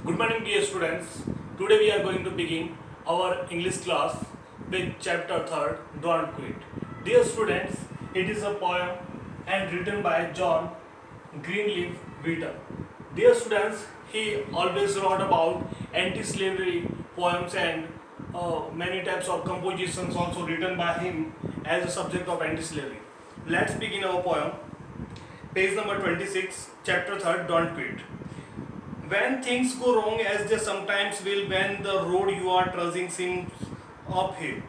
Good morning, dear students. Today we are going to begin our English class with chapter 3rd, Don't Quit. Dear students, it is a poem and written by John Greenleaf Whittier. Dear students, he always wrote about anti-slavery poems and many types of compositions also written by him as a subject of anti-slavery. Let's begin our poem. Page number 26, chapter 3rd, Don't Quit. When things go wrong, as they sometimes will, when the road you are trudging seems uphill,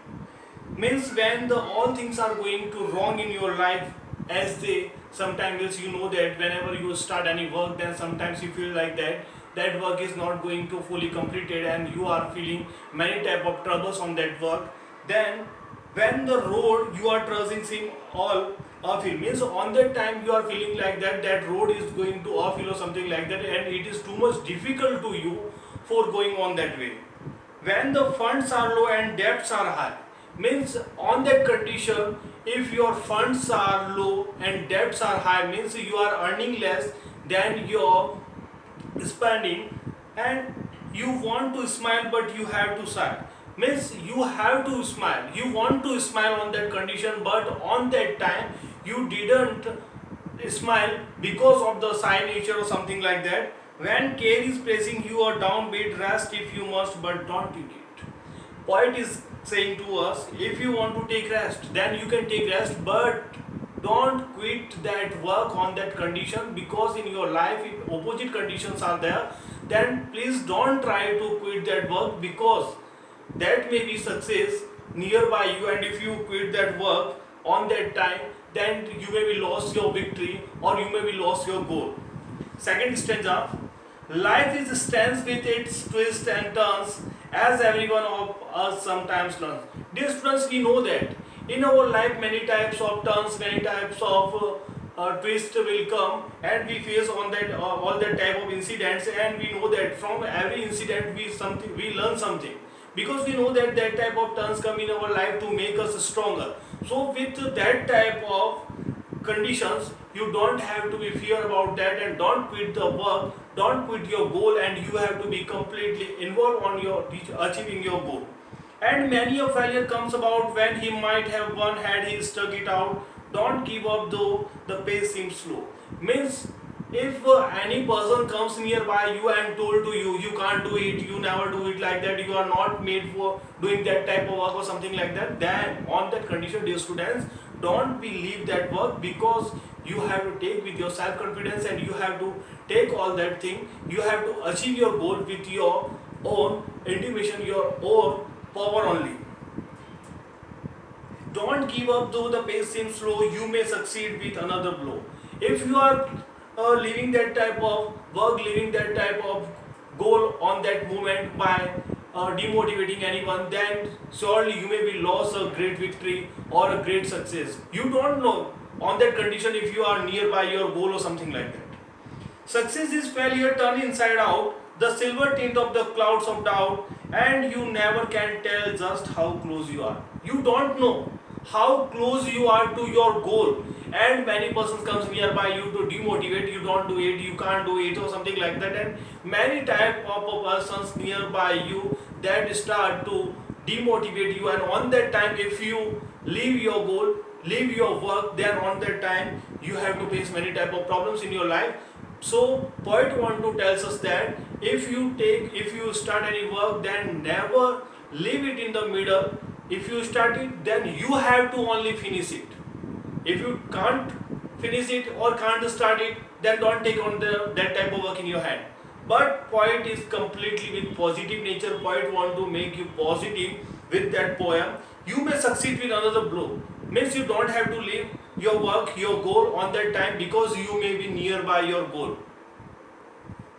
means when all things are going to wrong in your life, as they sometimes will, you know that whenever you start any work, then sometimes you feel like that work is not going to fully completed, and you are feeling many type of troubles on that work. Then when the road you are trudging seem all uphill, means on that time you are feeling like that road is going to uphill or something like that, and it is too much difficult to you for going on that way. When the funds are low and debts are high, means on that condition, if your funds are low and debts are high, means you are earning less than your spending, and you want to smile but you have to sigh, means you have to smile, you want to smile on that condition, but on that time you didn't smile because of the sigh nature or something like that. When care is pressing you a downbeat, rest if you must, but don't eat it. Poet is saying to us, if you want to take rest, then you can take rest, but don't quit that work on that condition, because in your life if opposite conditions are there, then please don't try to quit that work, because that may be success nearby you, and if you quit that work on that time, then you may be lost your victory or you may be lost your goal. Second stanza, life is stands with its twists and turns, as everyone of us sometimes learns. Dear students, we know that in our life many types of turns, many types of twists will come, and we face on that all that type of incidents, and we know that from every incident we learn something, because we know that type of turns come in our life to make us stronger. So with that type of conditions, you don't have to be fear about that, and don't quit the work, don't quit your goal, and you have to be completely involved on your achieving your goal. And many a failure comes about when he might have won had he stuck it out. Don't give up though the pace seems slow, means if any person comes nearby you and told to you can't do it, you never do it like that, you are not made for doing that type of work or something like that, then on that condition, dear students, don't believe that work, because you have to take with your self confidence, and you have to take all that thing, you have to achieve your goal with your own intuition, your own power only. Don't give up though the pace seems slow, you may succeed with another blow. If you are living that type of work, living that type of goal on that moment by demotivating anyone, then surely you may be lost a great victory or a great success. You don't know on that condition if you are nearby your goal or something like that. Success is failure turned inside out, the silver tint of the clouds of doubt, and you never can tell just how close you are. You don't know how close you are to your goal, and many persons comes nearby you to demotivate you, don't do it, you can't do it or something like that, and many type of persons nearby you that start to demotivate you, and on that time if you leave your goal, leave your work, then on that time you have to face many type of problems in your life. So poet want to tells us that if you start any work, then never leave it in the middle. If you start it, then you have to only finish it. If you can't finish it or can't start it, then don't take on that type of work in your hand. But poet is completely with positive nature. Poet want to make you positive with that poem. You may succeed with another blow, means you don't have to leave your work, your goal on that time, because you may be nearby your goal.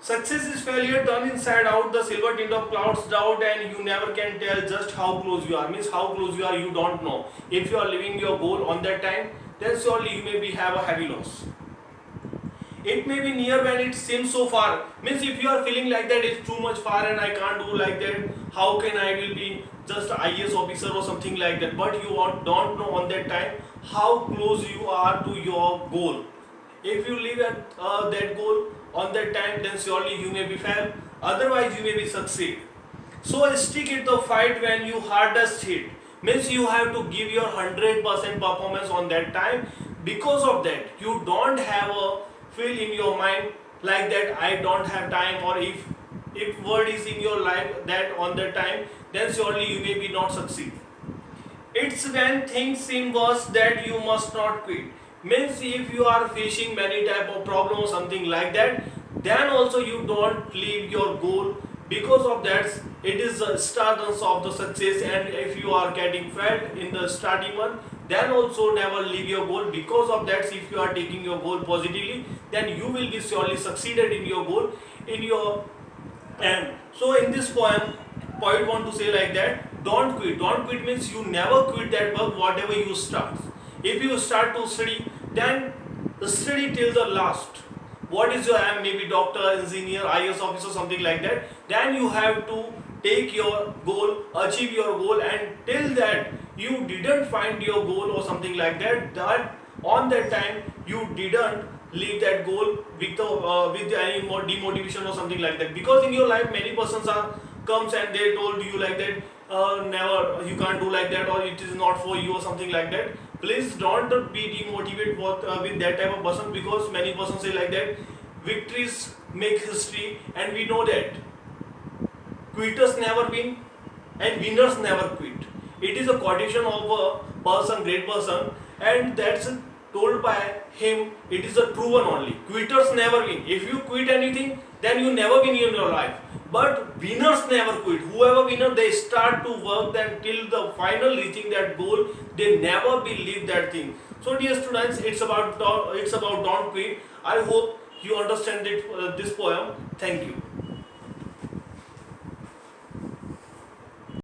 Success is failure turned inside out, the silver tint of clouds doubt, and you never can tell just how close you are, means how close you are you don't know. If you are living your goal on that time, then surely you may be have a heavy loss. It may be near when it seems so far, means if you are feeling like that it's too much far and I can't do like that, how can I will be just IAS officer or something like that, but you don't know on that time how close you are to your goal. If you live at that goal on that time, then surely you may be fail otherwise you may be succeed. So stick it the fight when you hardest hit, means you have to give your 100% performance on that time. Because of that you don't have a feel in your mind like that I don't have time, or if word is in your life that on that time, then surely you may be not succeed. It's when things seem worse that you must not quit. Means if you are facing many type of problem or something like that, then also you don't leave your goal. Because of that, it is the starters of the success. And if you are getting failed in the starting one, then also never leave your goal. Because of that, if you are taking your goal positively, then you will be surely succeeded in your goal, in your. And so in this poet want to say like that, don't quit. Don't quit means you never quit that work whatever you start. If you start to study, then study till the last. What is your aim? Maybe doctor, engineer, IAS officer, something like that. Then you have to take your goal, achieve your goal, and till that you didn't find your goal or something like that, that on that time you didn't leave that goal with any more demotivation or something like that. Because in your life many persons are comes and they told you like that, never, you can't do like that, or it is not for you or something like that. Please don't be demotivated with that type of person, because many persons say like that, victories make history, and we know that quitters never win and winners never quit. It is a quotation of a person, great person, and that's told by him. It is a true one only. Quitters never win. If you quit anything, then you never win in your life. But winners never quit. Whoever winner, they start to work then till the final reaching that goal. They never believe that thing. So dear students, it's about don't quit. I hope you understand it, this poem. Thank you.